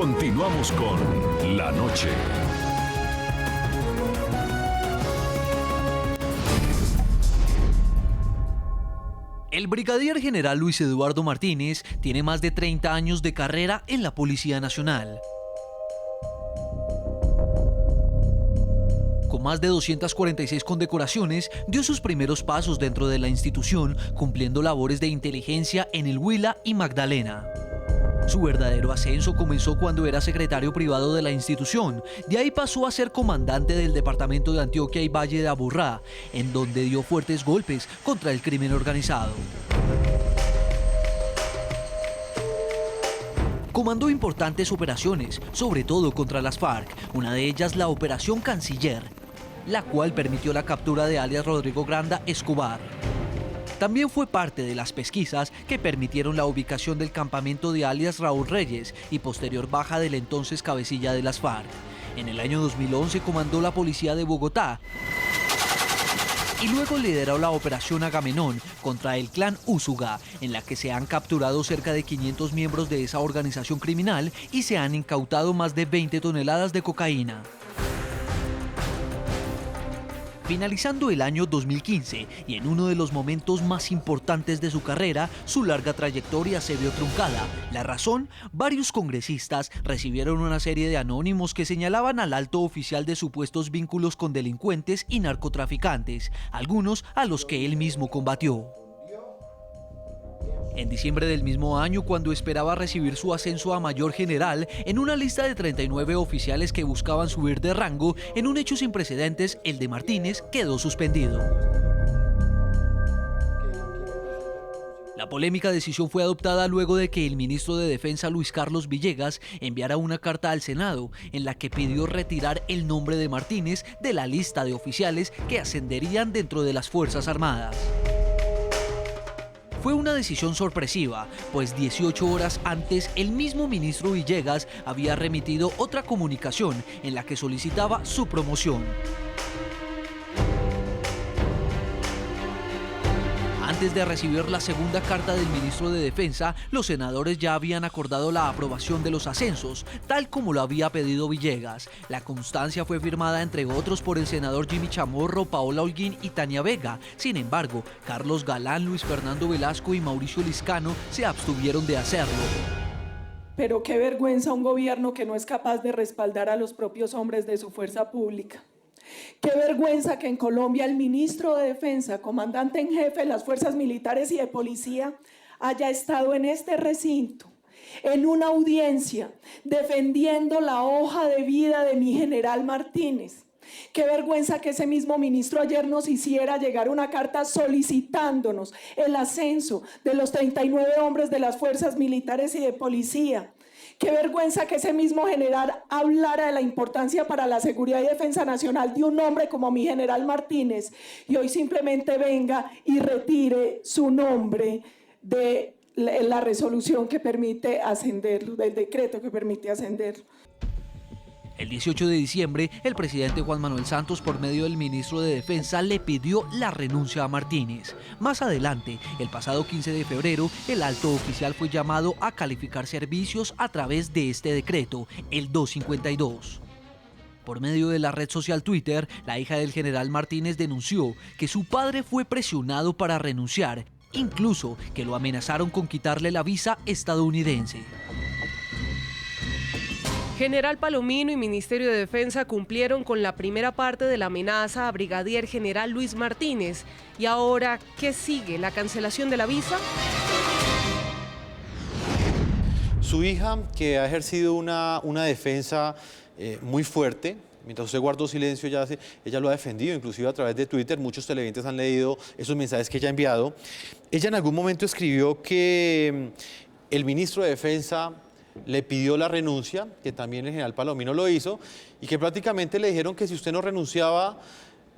Continuamos con La Noche. El brigadier general Luis Eduardo Martínez tiene más de 30 años de carrera en la Policía Nacional. Con más de 246 condecoraciones, dio sus primeros pasos dentro de la institución, cumpliendo labores de inteligencia en el Huila y Magdalena. Su verdadero ascenso comenzó cuando era secretario privado de la institución. De ahí pasó a ser comandante del departamento de Antioquia y Valle de Aburrá, en donde dio fuertes golpes contra el crimen organizado. Comandó importantes operaciones, sobre todo contra las FARC, una de ellas la Operación Canciller, la cual permitió la captura de alias Rodrigo Granda Escobar. También fue parte de las pesquisas que permitieron la ubicación del campamento de alias Raúl Reyes y posterior baja del entonces cabecilla de las FARC. En el año 2011 comandó la policía de Bogotá y luego lideró la operación Agamenón contra el clan Úsuga, en la que se han capturado cerca de 500 miembros de esa organización criminal y se han incautado más de 20 toneladas de cocaína. Finalizando el año 2015 y en uno de los momentos más importantes de su carrera, su larga trayectoria se vio truncada. La razón, varios congresistas recibieron una serie de anónimos que señalaban al alto oficial de supuestos vínculos con delincuentes y narcotraficantes, algunos a los que él mismo combatió. En diciembre del mismo año, cuando esperaba recibir su ascenso a mayor general, en una lista de 39 oficiales que buscaban subir de rango, en un hecho sin precedentes, el de Martínez quedó suspendido. La polémica decisión fue adoptada luego de que el ministro de Defensa Luis Carlos Villegas enviara una carta al Senado en la que pidió retirar el nombre de Martínez de la lista de oficiales que ascenderían dentro de las Fuerzas Armadas. Fue una decisión sorpresiva, pues 18 horas antes el mismo ministro Villegas había remitido otra comunicación en la que solicitaba su promoción. Antes de recibir la segunda carta del ministro de Defensa, los senadores ya habían acordado la aprobación de los ascensos, tal como lo había pedido Villegas. La constancia fue firmada entre otros por el senador Jimmy Chamorro, Paola Holguín y Tania Vega. Sin embargo, Carlos Galán, Luis Fernando Velasco y Mauricio Liscano se abstuvieron de hacerlo. Pero qué vergüenza un gobierno que no es capaz de respaldar a los propios hombres de su fuerza pública. Qué vergüenza que en Colombia el ministro de Defensa, comandante en jefe de las fuerzas militares y de policía, haya estado en este recinto, en una audiencia, defendiendo la hoja de vida de mi general Martínez. Qué vergüenza que ese mismo ministro ayer nos hiciera llegar una carta solicitándonos el ascenso de los 39 hombres de las fuerzas militares y de policía. Qué vergüenza que ese mismo general hablara de la importancia para la seguridad y defensa nacional de un hombre como mi general Martínez y hoy simplemente venga y retire su nombre de la resolución que permite ascenderlo, del decreto que permite ascenderlo. El 18 de diciembre, el presidente Juan Manuel Santos, por medio del ministro de Defensa, le pidió la renuncia a Martínez. Más adelante, el pasado 15 de febrero, el alto oficial fue llamado a calificar servicios a través de este decreto, el 252. Por medio de la red social Twitter, la hija del general Martínez denunció que su padre fue presionado para renunciar, incluso que lo amenazaron con quitarle la visa estadounidense. General Palomino y Ministerio de Defensa cumplieron con la primera parte de la amenaza a Brigadier General Luis Martínez. ¿Y ahora qué sigue? ¿La cancelación de la visa? Su hija, que ha ejercido una defensa muy fuerte, mientras usted guardó silencio, ella lo ha defendido, inclusive a través de Twitter. Muchos televidentes han leído esos mensajes que ella ha enviado. Ella en algún momento escribió que el ministro de Defensa le pidió la renuncia, que también el general Palomino lo hizo, y que prácticamente le dijeron que si usted no renunciaba,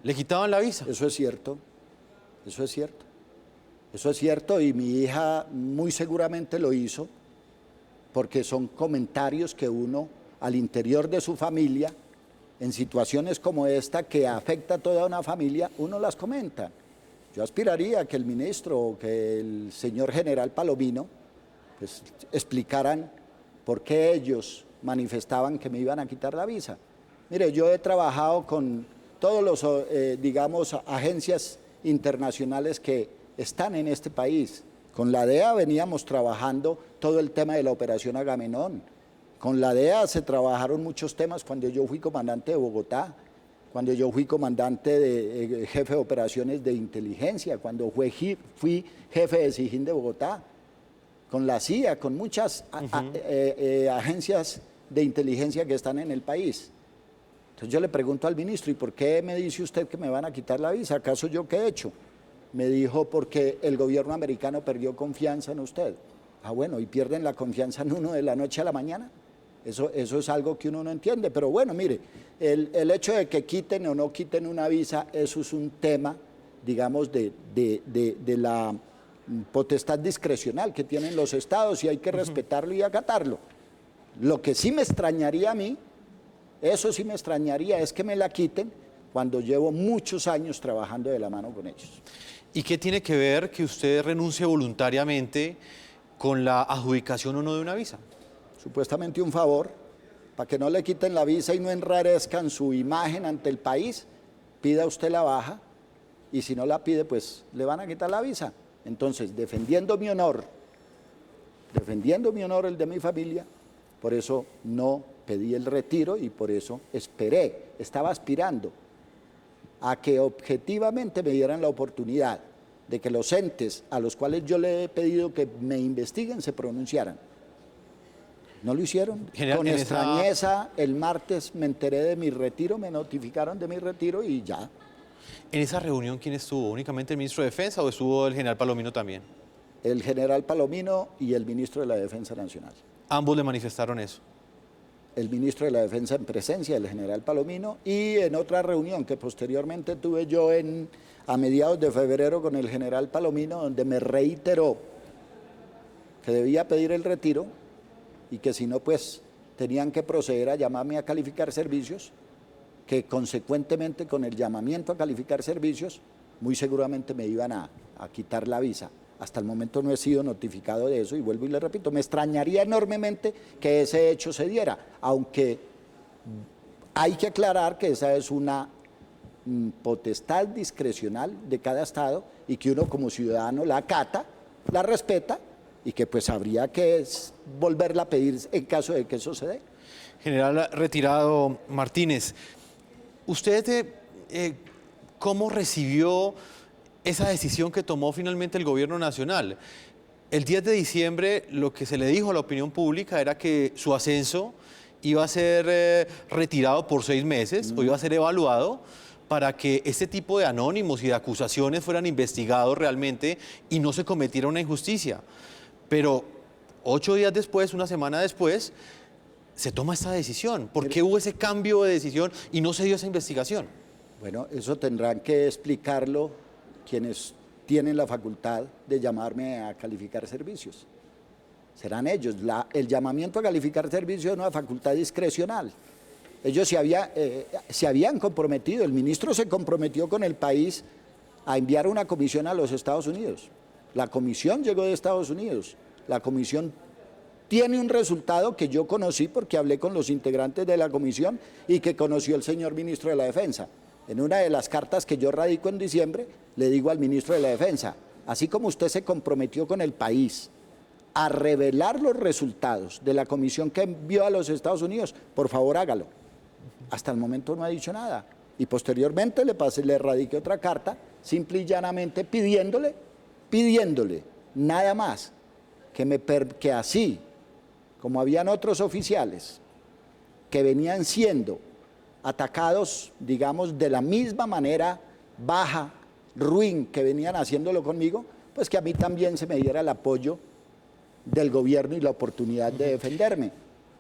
le quitaban la visa. Eso es cierto, eso es cierto. Eso es cierto y mi hija muy seguramente lo hizo, porque son comentarios que uno al interior de su familia, en situaciones como esta que afecta a toda una familia, uno las comenta. Yo aspiraría a que el ministro o que el señor general Palomino pues, explicaran por qué ellos manifestaban que me iban a quitar la visa. Mire, yo he trabajado con todos los, digamos, agencias internacionales que están en este país. Con la DEA veníamos trabajando todo el tema de la operación Agamenón. Con la DEA se trabajaron muchos temas cuando yo fui comandante de Bogotá, cuando yo fui comandante de jefe de operaciones de inteligencia, cuando fui jefe de SIGIN de Bogotá, con la CIA, con muchas agencias de inteligencia que están en el país. Entonces yo le pregunto al ministro, ¿y por qué me dice usted que me van a quitar la visa? ¿Acaso yo qué he hecho? Me dijo, porque el gobierno americano perdió confianza en usted. Ah, bueno, ¿y pierden la confianza en uno de la noche a la mañana? Eso es algo que uno no entiende. Pero bueno, mire, el hecho de que quiten o no quiten una visa, eso es un tema, digamos, de la potestad discrecional que tienen los estados y hay que respetarlo y acatarlo. Lo que sí me extrañaría a mí, eso sí me extrañaría, es que me la quiten cuando llevo muchos años trabajando de la mano con ellos. ¿Y qué tiene que ver que usted renuncie voluntariamente con la adjudicación o no de una visa? Supuestamente un favor, para que no le quiten la visa y no enrarezcan su imagen ante el país, pida usted la baja y si no la pide, pues le van a quitar la visa. Entonces, defendiendo mi honor, el de mi familia, por eso no pedí el retiro y por eso esperé, estaba aspirando a que objetivamente me dieran la oportunidad de que los entes a los cuales yo le he pedido que me investiguen se pronunciaran. No lo hicieron. Con extrañeza, el martes me enteré de mi retiro, me notificaron de mi retiro y ya. ¿En esa reunión quién estuvo? ¿Únicamente el ministro de Defensa o estuvo el general Palomino también? El general Palomino y el ministro de la Defensa Nacional. ¿Ambos le manifestaron eso? El ministro de la Defensa en presencia del general Palomino y en otra reunión que posteriormente tuve yo a mediados de febrero con el general Palomino, donde me reiteró que debía pedir el retiro y que si no, pues tenían que proceder a llamarme a calificar servicios, que consecuentemente con el llamamiento a calificar servicios, muy seguramente me iban a quitar la visa. Hasta el momento no he sido notificado de eso y vuelvo y le repito, me extrañaría enormemente que ese hecho se diera, aunque hay que aclarar que esa es una potestad discrecional de cada estado y que uno como ciudadano la acata, la respeta y que pues habría que volverla a pedir en caso de que eso se dé. General retirado Martínez, ¿usted cómo recibió esa decisión que tomó finalmente el gobierno nacional? El 10 de diciembre lo que se le dijo a la opinión pública era que su ascenso iba a ser retirado por 6 meses o iba a ser evaluado para que este tipo de anónimos y de acusaciones fueran investigados realmente y no se cometiera una injusticia. Pero 8 días después, una semana después, se toma esta decisión. ¿Por qué hubo ese cambio de decisión y no se dio esa investigación? Bueno, eso tendrán que explicarlo quienes tienen la facultad de llamarme a calificar servicios. Serán ellos. El llamamiento a calificar servicios es una facultad discrecional. Ellos se habían comprometido, el ministro se comprometió con el país a enviar una comisión a los Estados Unidos. La comisión llegó de Estados Unidos. La comisión tiene un resultado que yo conocí porque hablé con los integrantes de la comisión y que conoció el señor ministro de la Defensa. En una de las cartas que yo radico en diciembre, le digo al ministro de la Defensa, así como usted se comprometió con el país a revelar los resultados de la comisión que envió a los Estados Unidos, por favor hágalo. Hasta el momento no ha dicho nada. Y posteriormente le radiqué otra carta, simple y llanamente pidiéndole nada más que así como habían otros oficiales que venían siendo atacados, digamos, de la misma manera baja, ruin, que venían haciéndolo conmigo, pues que a mí también se me diera el apoyo del gobierno y la oportunidad de defenderme.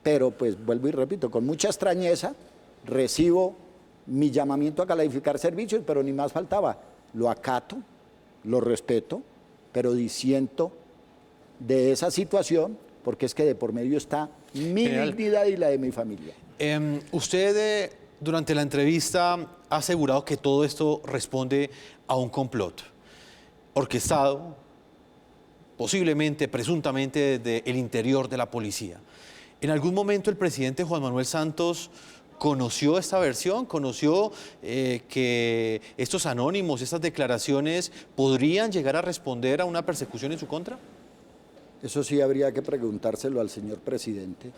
Pero pues vuelvo y repito, con mucha extrañeza recibo mi llamamiento a calificar servicios, pero ni más faltaba, lo acato, lo respeto, pero disiento de esa situación porque es que de por medio está mi dignidad y la de mi familia. Usted durante la entrevista ha asegurado que todo esto responde a un complot orquestado, posiblemente, presuntamente, desde el interior de la policía. ¿En algún momento el presidente Juan Manuel Santos conoció esta versión? ¿Conoció que estos anónimos, estas declaraciones, podrían llegar a responder a una persecución en su contra? Eso sí habría que preguntárselo al señor presidente.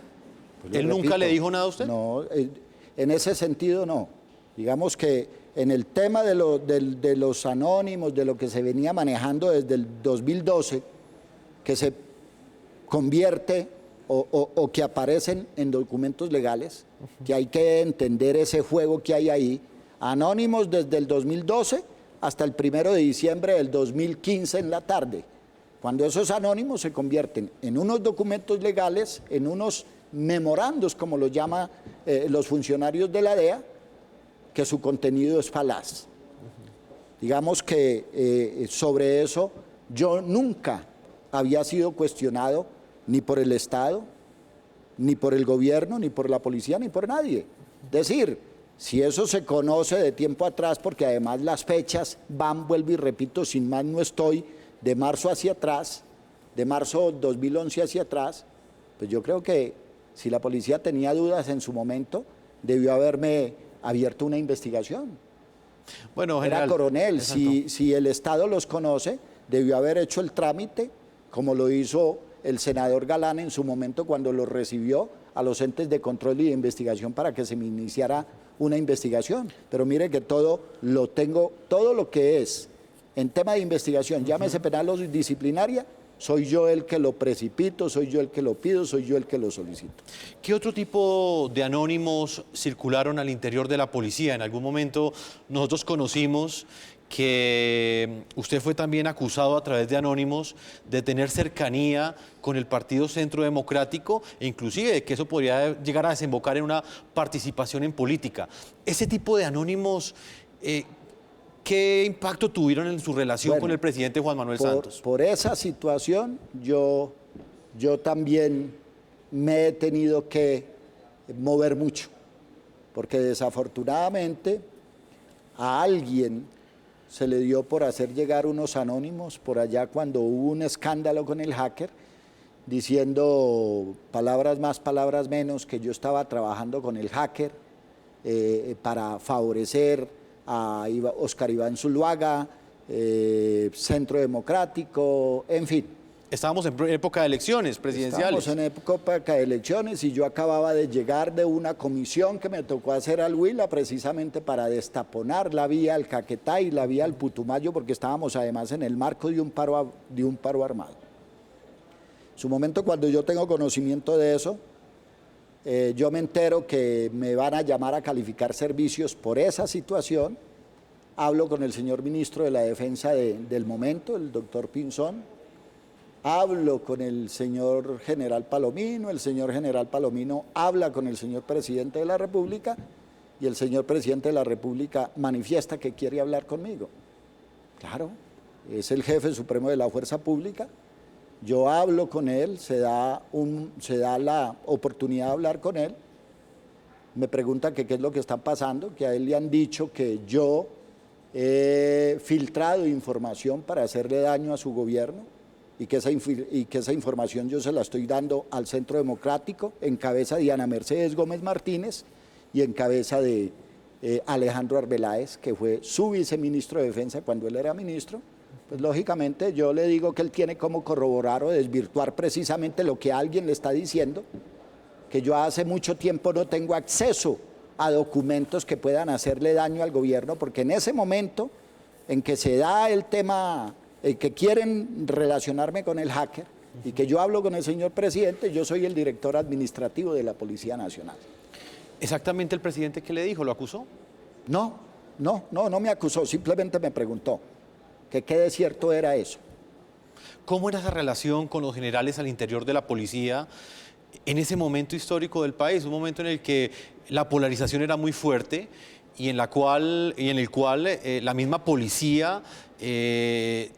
Pues ¿Él nunca le dijo nada a usted? No, en ese sentido no. Digamos que en el tema de los anónimos, de lo que se venía manejando desde el 2012, que se convierte o que aparecen en documentos legales, que hay que entender ese juego que hay ahí, anónimos desde el 2012 hasta el 1 de diciembre del 2015 en la tarde, cuando esos anónimos se convierten en unos documentos legales, en unos memorandos, como los llaman los funcionarios de la DEA, que su contenido es falaz. Digamos que sobre eso yo nunca había sido cuestionado ni por el Estado, ni por el gobierno, ni por la policía, ni por nadie. Es decir, si eso se conoce de tiempo atrás, porque además las fechas van, vuelvo y repito, sin más no estoy, de marzo hacia atrás, de marzo 2011 hacia atrás, pues yo creo que si la policía tenía dudas en su momento, debió haberme abierto una investigación. Bueno, Era general, coronel, si el Estado los conoce, debió haber hecho el trámite, como lo hizo el senador Galán en su momento cuando los recibió a los entes de control y de investigación para que se me iniciara una investigación. Pero mire que todo lo tengo, todo lo que es en tema de investigación, llámese penal o disciplinaria, soy yo el que lo precipito, soy yo el que lo pido, soy yo el que lo solicito. ¿Qué otro tipo de anónimos circularon al interior de la policía? En algún momento nosotros conocimos que usted fue también acusado a través de anónimos de tener cercanía con el Partido Centro Democrático e inclusive que eso podría llegar a desembocar en una participación en política. Ese tipo de anónimos, ¿qué impacto tuvieron en su relación con el presidente Juan Manuel Santos? Por esa situación yo también me he tenido que mover mucho, porque desafortunadamente a alguien se le dio por hacer llegar unos anónimos por allá cuando hubo un escándalo con el hacker, diciendo palabras más, palabras menos, que yo estaba trabajando con el hacker para favorecer a Óscar Iván Zuluaga, Centro Democrático, en fin. Estábamos en época de elecciones presidenciales. Estábamos en época de elecciones y yo acababa de llegar de una comisión que me tocó hacer al Huila precisamente para destaponar la vía al Caquetá y la vía al Putumayo, porque estábamos además en el marco de un paro armado. En su momento, cuando yo tengo conocimiento de eso, yo me entero que me van a llamar a calificar servicios por esa situación. Hablo con el señor ministro de la Defensa del momento, el doctor Pinzón. Hablo con el señor general Palomino, el señor general Palomino habla con el señor presidente de la República y el señor presidente de la República manifiesta que quiere hablar conmigo. Claro, es el jefe supremo de la fuerza pública. Yo hablo con él, se da la oportunidad de hablar con él. Me pregunta que qué es lo que está pasando, que a él le han dicho que yo he filtrado información para hacerle daño a su gobierno. Y que esa información yo se la estoy dando al Centro Democrático, en cabeza de Diana Mercedes Gómez Martínez y en cabeza de Alejandro Arbeláez, que fue su viceministro de Defensa cuando él era ministro. Pues lógicamente yo le digo que él tiene como corroborar o desvirtuar precisamente lo que alguien le está diciendo, que yo hace mucho tiempo no tengo acceso a documentos que puedan hacerle daño al gobierno, porque en ese momento en que se da el tema que quieren relacionarme con el hacker y que yo hablo con el señor presidente, yo soy el director administrativo de la Policía Nacional. ¿Exactamente el presidente qué le dijo? ¿Lo acusó? No me acusó, simplemente me preguntó que qué de cierto era eso. ¿Cómo era esa relación con los generales al interior de la policía en ese momento histórico del país? Un momento en el que la polarización era muy fuerte y en el cual la misma policía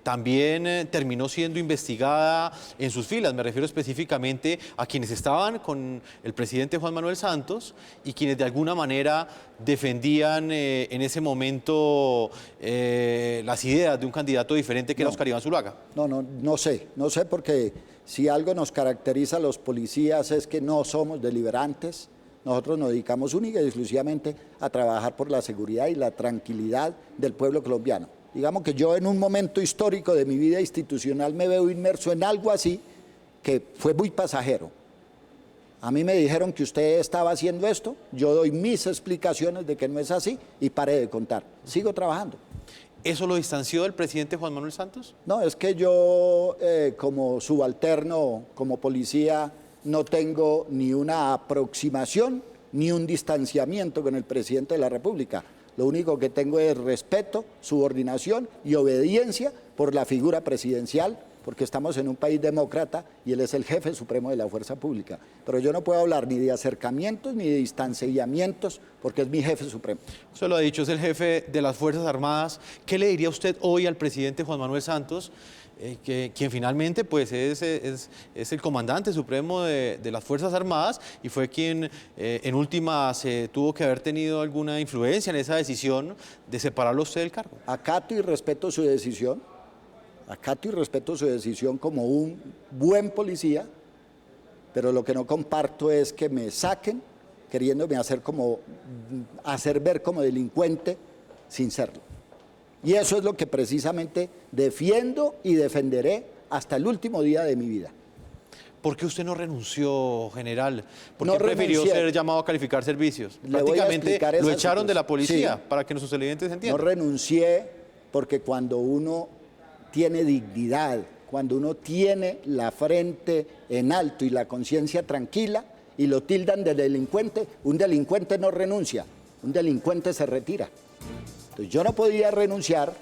también terminó siendo investigada en sus filas. Me refiero específicamente a quienes estaban con el presidente Juan Manuel Santos y quienes de alguna manera defendían en ese momento las ideas de un candidato diferente que era Óscar Iván Zuluaga. No sé porque Si algo nos caracteriza a los policías es que no somos deliberantes. Nosotros nos dedicamos única y exclusivamente a trabajar por la seguridad y la tranquilidad del pueblo colombiano. Digamos que yo en un momento histórico de mi vida institucional me veo inmerso en algo así que fue muy pasajero. A mí me dijeron que usted estaba haciendo esto, yo doy mis explicaciones de que no es así y paré de contar. Sigo trabajando. ¿Eso lo distanció del presidente Juan Manuel Santos? No, es que yo como subalterno, como policía, no tengo ni una aproximación ni un distanciamiento con el presidente de la República. Lo único que tengo es respeto, subordinación y obediencia por la figura presidencial, porque estamos en un país demócrata y él es el jefe supremo de la fuerza pública. Pero yo no puedo hablar ni de acercamientos ni de distanciamientos porque es mi jefe supremo. Usted lo ha dicho, es el jefe de las Fuerzas Armadas. ¿Qué le diría usted hoy al presidente Juan Manuel Santos, quien finalmente pues, es el comandante supremo de las Fuerzas Armadas y fue quien en últimas tuvo que haber tenido alguna influencia en esa decisión de separarlo a usted del cargo? Acato y respeto su decisión. Acato y respeto su decisión como un buen policía, pero lo que no comparto es que me saquen queriéndome hacer ver como delincuente sin serlo. Y eso es lo que precisamente defiendo y defenderé hasta el último día de mi vida. ¿Por qué usted no renunció, general? ¿Por qué No prefirió renuncié. ser llamado a calificar servicios? Le voy a Prácticamente explicar lo esa echaron de la policía, Sí. para que nuestros televidentes No entiendan. renuncié porque cuando uno tiene dignidad, cuando uno tiene la frente en alto y la conciencia tranquila y lo tildan de delincuente, un delincuente no renuncia, un delincuente se retira. Entonces yo no podía renunciar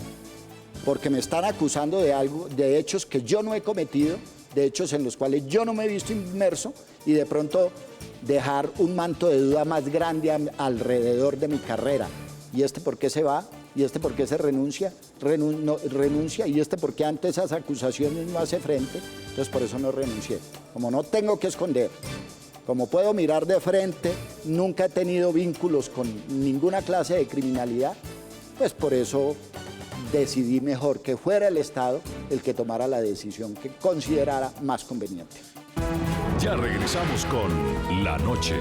porque me están acusando de algo, de hechos que yo no he cometido, de hechos en los cuales yo no me he visto inmerso y de pronto dejar un manto de duda más grande alrededor de mi carrera. ¿Y este por qué se va? ¿Y este por qué se renuncia? Renuncia. ¿Y este por qué ante esas acusaciones no hace frente? Entonces por eso no renuncié. Como no tengo que esconder, como puedo mirar de frente, nunca he tenido vínculos con ninguna clase de criminalidad, pues por eso decidí mejor que fuera el Estado el que tomara la decisión que considerara más conveniente. Ya regresamos con La Noche.